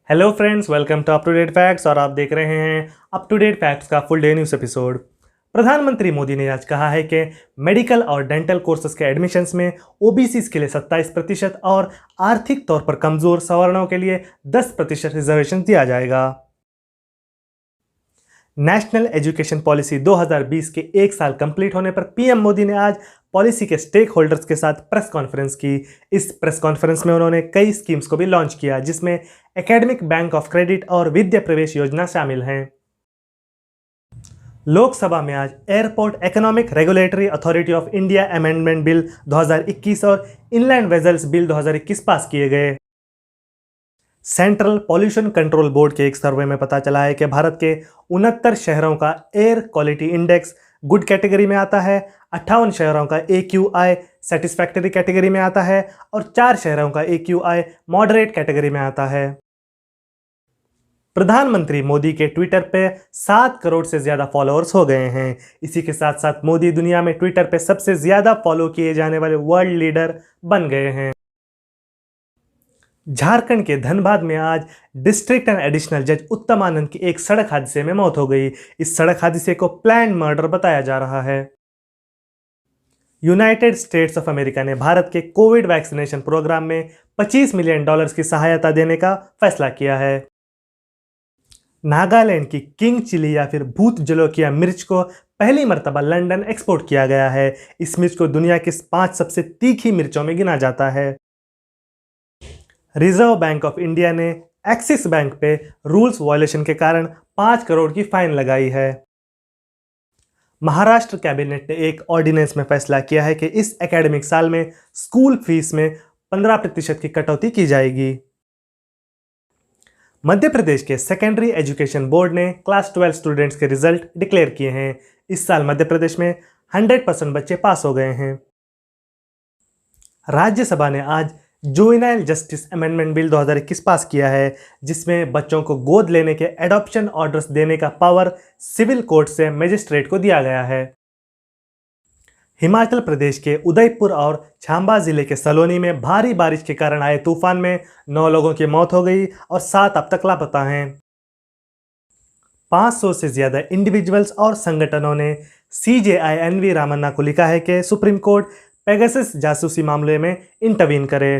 Hello friends, welcome to up to date facts और आप देख रहे हैं अप टू डेट फैक्ट्स का फुल डे न्यूज़ एपिसोड। प्रधानमंत्री मोदी ने आज कहा है कि मेडिकल और डेंटल कोर्सेज के एडमिशन्स में ओबीसी के लिए 27% और आर्थिक तौर पर कमजोर सवर्णों के लिए 10% रिजर्वेशन दिया जाएगा। नेशनल एजुकेशन पॉलिसी 2020 के एक साल कंप्लीट होने पर पीएम मोदी ने आज पॉलिसी के स्टेक होल्डर्स के साथ प्रेस कॉन्फ्रेंस की। इस प्रेस कॉन्फ्रेंस में उन्होंने कई स्कीम्स को भी लॉन्च किया, जिसमें एकेडमिक बैंक ऑफ क्रेडिट और विद्या प्रवेश योजना शामिल हैं। लोकसभा में आज airport economic regulatory authority of India amendment bill 2021 और इनलैंड वेजल्स बिल 2021 पास किए गए। सेंट्रल पॉल्यूशन कंट्रोल बोर्ड के एक सर्वे में पता चला है कि भारत के 69 शहरों का air quality index good category में आता है, 58 शहरों का AQI सेटिस्फैक्टरी कैटेगरी में आता है और 4 शहरों का AQI मॉडरेट कैटेगरी में आता है। प्रधानमंत्री मोदी के ट्विटर पे 7 करोड़ से ज्यादा फॉलोअर्स हो गए हैं। इसी के साथ साथ मोदी दुनिया में ट्विटर पे सबसे ज्यादा फॉलो किए जाने वाले वर्ल्ड लीडर बन गए हैं। झारखंड के धनबाद में आज डिस्ट्रिक्ट एंड एडिशनल जज उत्तम आनंद की एक सड़क हादसे में मौत हो गई। इस सड़क हादसे को प्लान्ड मर्डर बताया जा रहा है। यूनाइटेड स्टेट्स ऑफ अमेरिका ने भारत के कोविड वैक्सीनेशन प्रोग्राम में $25 मिलियन की सहायता देने का फैसला किया है। नागालैंड की किंग चिली या फिर भूत जलोकिया मिर्च को पहली मर्तबा लंदन एक्सपोर्ट किया गया है। इस मिर्च को दुनिया की 5 सबसे तीखी मिर्चों में गिना जाता है। रिजर्व बैंक ऑफ इंडिया ने एक्सिस बैंक पे रूल्स वायलेशन के कारण 5 करोड़ की फाइन लगाई है। महाराष्ट्र कैबिनेट ने एक ऑर्डिनेंस में फैसला किया है कि इस एकेडमिक साल में स्कूल फीस में 15% की कटौती की जाएगी। मध्य प्रदेश के सेकेंडरी एजुकेशन बोर्ड ने क्लास 12 स्टूडेंट्स के रिजल्ट डिक्लेयर किए हैं। इस साल मध्य प्रदेश में 100% बच्चे पास हो गए हैं। राज्यसभा ने आज जुवेनाइल जस्टिस अमेंडमेंट बिल 2021 पास किया है, जिसमें बच्चों को गोद लेने के एडॉप्शन ऑर्डर्स देने का पावर सिविल कोर्ट से मजिस्ट्रेट को दिया गया है। हिमाचल प्रदेश के उदयपुर और छांबा जिले के सलोनी में भारी बारिश के कारण आए तूफान में 9 लोगों की मौत हो गई और 7 अब तक लापता हैं। 500 से ज्यादा इंडिविजुअल्स और संगठनों ने CJI रामन्ना को लिखा है कि सुप्रीम कोर्ट पेगासस जासूसी मामले में इंटरवीन करे।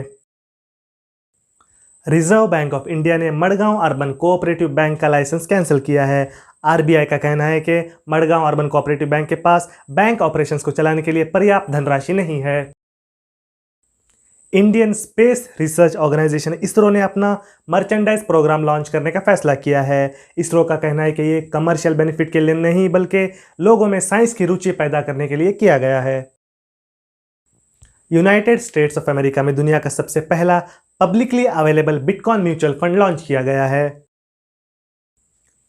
रिजर्व बैंक ऑफ इंडिया ने मडगांव अर्बन कोऑपरेटिव बैंक का लाइसेंस कैंसिल किया है। RBI का कहना है कि मडगांव अर्बन कोऑपरेटिव बैंक के पास बैंक ऑपरेशंस को चलाने के लिए पर्याप्त धनराशि नहीं है। Indian space research organisation ISRO ने अपना मर्चेंडाइज प्रोग्राम लॉन्च करने का फैसला किया है। इसरो का कहना है कि ये कमर्शियल बेनिफिट के लिए नहीं, बल्कि लोगों में साइंस की रुचि पैदा करने के लिए किया गया है। यूनाइटेड स्टेट्स ऑफ अमेरिका में दुनिया का सबसे पहला publicly available bitcoin mutual fund launch किया गया है।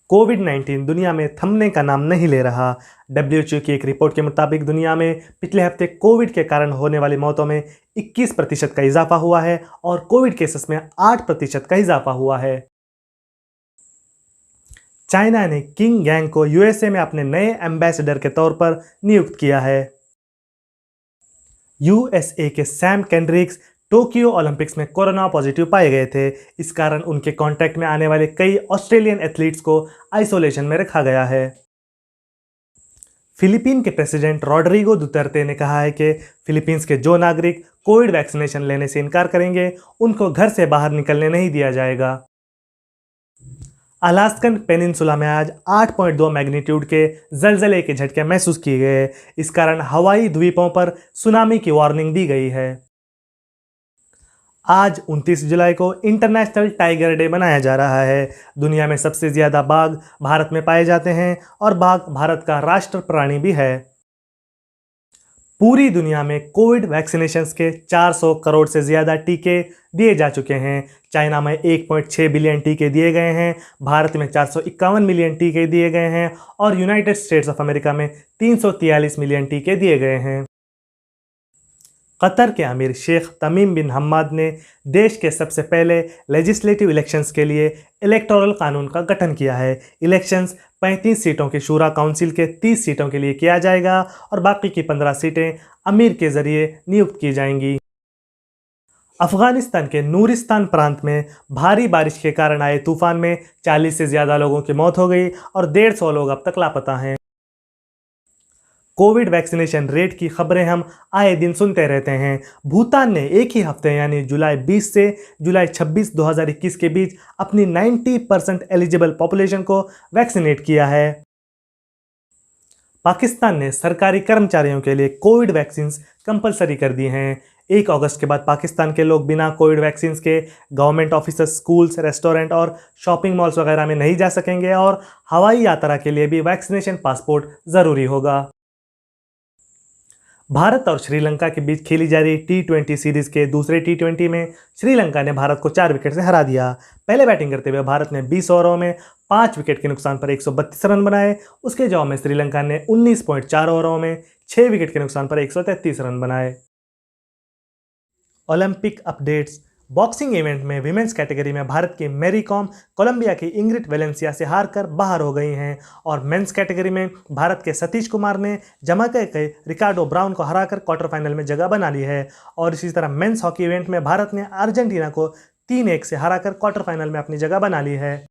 कोविड-19 दुनिया में थमने का नाम नहीं ले रहा। WHO की एक रिपोर्ट के मुताबिक दुनिया में पिछले हफ्ते कोविड के कारण होने वाली मौतों में 21% का इजाफा हुआ है और कोविड केसेस में 8% का इजाफा हुआ है। चाइना ने किंग यांग को USA में अपने नए एम्बेसडर के तौर पर नियुक्त किया है। USA के सैम केंड्रिक्स टोक्यो ओलंपिक्स में कोरोना पॉजिटिव पाए गए थे। इस कारण उनके कांटेक्ट में आने वाले कई ऑस्ट्रेलियन एथलीट्स को आइसोलेशन में रखा गया है। फिलीपीन के प्रेसिडेंट रोड्रिगो दुतर्ते ने कहा है कि फिलीपींस के जो नागरिक कोविड वैक्सीनेशन लेने से इनकार करेंगे, उनको घर से बाहर निकलने नहीं दिया जाएगा। अलास्कन पेनिनसुला में आज 8.2 मैग्नीट्यूड के जलजले के झटके महसूस किए गए। इस कारण हवाई द्वीपों पर सुनामी की वार्निंग दी गई है। आज 29 जुलाई को इंटरनेशनल टाइगर डे मनाया जा रहा है। दुनिया में सबसे ज्यादा बाघ भारत में पाए जाते हैं और बाघ भारत का राष्ट्र प्राणी भी है। पूरी दुनिया में कोविड वैक्सीनेशंस के 400 करोड़ से ज्यादा टीके दिए जा चुके हैं। चाइना में 1.6 बिलियन टीके दिए गए हैं, भारत में 451 मिलियन टीके दिए गए हैं और यूनाइटेड स्टेट्स ऑफ अमेरिका में 343 मिलियन टीके दिए गए हैं। कतर के अमीर शेख तमीम बिन हम्माद ने देश के सबसे पहले लेजिस्लेटिव इलेक्शंस के लिए इलेक्टोरल कानून का गठन किया है। इलेक्शंस 35 सीटों की शूरा काउंसिल के 30 सीटों के लिए किया जाएगा और बाकी की 15 सीटें अमीर के जरिए नियुक्त की जाएंगी। अफगानिस्तान के नूरिस्तान प्रांत में भारी बारिश के कारण आए तूफान में 40 से ज़्यादा लोगों की मौत हो गई और 150 लोग अब तक लापता हैं। कोविड वैक्सीनेशन रेट की खबरें हम आए दिन सुनते रहते हैं। भूटान ने एक ही हफ्ते यानी जुलाई 20 से जुलाई 26, 2021 के बीच अपनी 90% एलिजिबल पॉपुलेशन को वैक्सीनेट किया है। पाकिस्तान ने सरकारी कर्मचारियों के लिए कोविड वैक्सीन कंपलसरी कर दी हैं। 1 अगस्त के बाद पाकिस्तान के लोग बिना कोविड वैक्सीन के गवर्नमेंट ऑफिस, स्कूल्स, रेस्टोरेंट और शॉपिंग मॉल्स वगैरह में नहीं जा सकेंगे और हवाई यात्रा के लिए भी वैक्सीनेशन पासपोर्ट ज़रूरी होगा। भारत और श्रीलंका के बीच खेली जा रही T20 सीरीज के दूसरे T20 में श्रीलंका ने भारत को 4 विकेट से हरा दिया। पहले बैटिंग करते हुए भारत ने 20 ओवरों में 5 विकेट के नुकसान पर 132 रन बनाए। उसके जवाब में श्रीलंका ने 19.4 ओवरों में 6 विकेट के नुकसान पर 133 रन बनाए। Olympic updates. बॉक्सिंग इवेंट में विमेंस कैटेगरी में भारत की मैरी कॉम कोलंबिया की इंग्रिड वेलेंसिया से हारकर बाहर हो गई हैं और मेंस कैटेगरी में भारत के सतीश कुमार ने जमाइका के रिकार्डो ब्राउन को हराकर क्वार्टर फाइनल में जगह बना ली है। और इसी तरह मेंस हॉकी इवेंट में भारत ने अर्जेंटीना को 3-1 से हराकर क्वार्टर फाइनल में अपनी जगह बना ली है।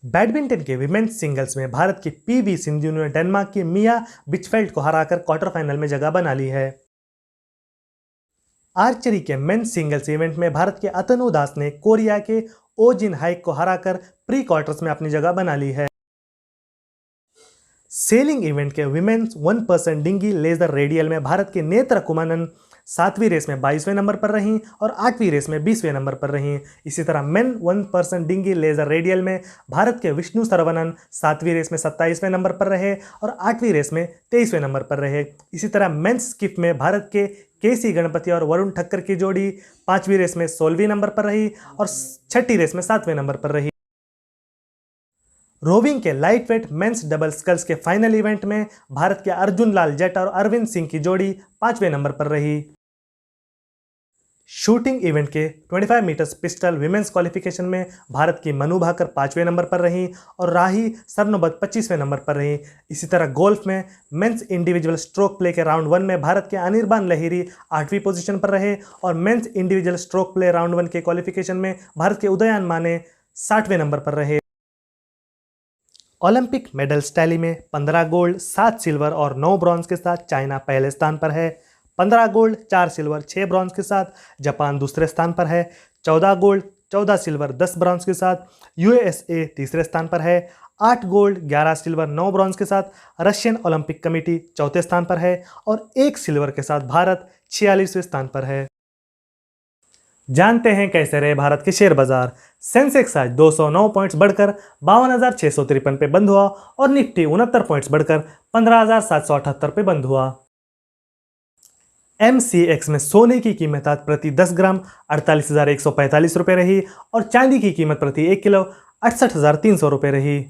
बैडमिंटन के विमेंस सिंगल्स में भारत की PV सिंधु ने डेनमार्क की मिया बिचफेल्ड को हराकर क्वार्टर फाइनल में जगह बना ली है। आर्चरी के मेंस सिंगल्स इवेंट में भारत के अतनु दास ने कोरिया के ओ जिन हाइक को हराकर प्री क्वार्टर्स में अपनी जगह बना ली है। सेलिंग इवेंट के women's 1 person dinghy laser radial में भारत के नेत्र कुमानन 7वीं रेस में 22वें नंबर पर रहीं और 8वीं रेस में 20वें नंबर पर रहीं। इसी तरह men's 1 person dinghy laser radial में भारत के विष्णु सरवनन 7वीं रेस में 27वें नंबर पर रहे और 8वीं रेस में 23वें नंबर पर रहे। इसी तरह मेंस स्किप में भारत के केसी गणपति और वरुण ठक्कर की जोड़ी 5वीं रेस में 16वीं नंबर पर रही और 6ठी रेस में 7वें नंबर पर रही। रोविंग के lightweight men's double sculls के फाइनल इवेंट में भारत के अर्जुन लाल जट और अरविंद सिंह की जोड़ी 5वें नंबर पर रही। शूटिंग इवेंट के 25 मीटर्स पिस्टल विमेंस क्वालिफिकेशन में भारत की मनु भाकर 5वें नंबर पर रहीं और राही सरनोबत 25वें नंबर पर रहीं। इसी तरह गोल्फ में मेंस इंडिविजुअल स्ट्रोक प्ले के राउंड 1 में भारत के अनिर्बान लहिरी 8वीं पोजीशन पर रहे और men's individual stroke play round 1 के क्वालिफिकेशन में भारत के उदयन माने 60वें नंबर पर रहे। ओलंपिक मेडल्स टैली में 15 गोल्ड, 7 सिल्वर और 9 ब्रॉन्ज के साथ चाइना पहले स्थान पर है। 15 गोल्ड, 4 सिल्वर, 6 ब्रॉन्ज के साथ जापान दूसरे स्थान पर है। 14 गोल्ड, 14 सिल्वर, 10 ब्रॉन्ज के साथ USA तीसरे स्थान पर है। 8 गोल्ड, 11 सिल्वर, 9 ब्रॉन्ज के साथ रशियन ओलंपिक कमेटी चौथे स्थान पर है और 1 सिल्वर के साथ भारत 46वें स्थान पर है। जानते हैं कैसे रहे भारत के शेयर बाजार। सेंसेक्स आज 209 पॉइंट्स बढ़कर 52,653 पे बंद हुआ और निफ्टी 69 पॉइंट्स बढ़कर 15,778 पे बंद हुआ। MCX में सोने की कीमत आज प्रति 10 ग्राम 48,145 रुपये रही और चांदी की कीमत प्रति 1 किलो 68,300 रुपये रही।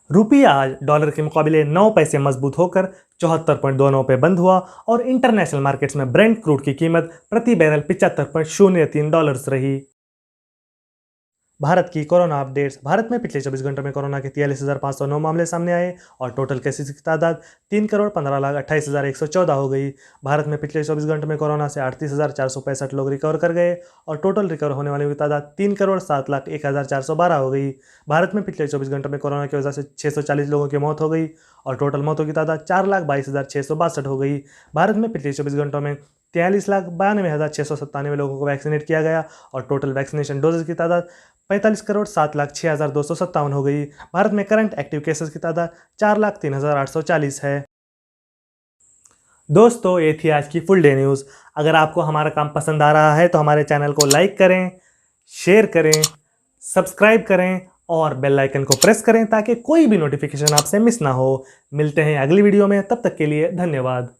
रुपया आज डॉलर के मुकाबले 9 पैसे मजबूत होकर 74.29 पे बंद हुआ और इंटरनेशनल मार्केट्स में ब्रेंट क्रूड की कीमत प्रति बैरल $75.03 रही। भारत की कोरोना अपडेट्स। भारत में पिछले 24 घंटों में कोरोना के 43,509 मामले सामने आए और टोटल केसेस की तादाद 3,15,28,114 हो गई। भारत में पिछले 24 घंटों में कोरोना से 38,465 लोग रिकवर कर गए और टोटल रिकवर होने वालों की तादाद 3,07,01,412 हो गई। भारत में पिछले 24 घंटों में कोरोना की वजह से 640 लोगों की मौत हो गई और टोटल मौतों की तादाद 4,22,662 हो गई। भारत में पिछले 24 घंटों में 43,92,697 लोगों को वैक्सीनेट किया गया और टोटल वैक्सीनेशन डोजेज की तादाद 45,07,06,257 हो गई। भारत में करंट एक्टिव केसेस की तादाद 4,03,840 है। दोस्तों, ये थी आज की फुल डे न्यूज़। अगर आपको हमारा काम पसंद आ रहा है तो हमारे चैनल को लाइक करें, शेयर करें, सब्सक्राइब करें और बेल आइकन को प्रेस करें ताकि कोई भी नोटिफिकेशन आपसे मिस ना हो। मिलते हैं अगली वीडियो में, तब तक के लिए धन्यवाद।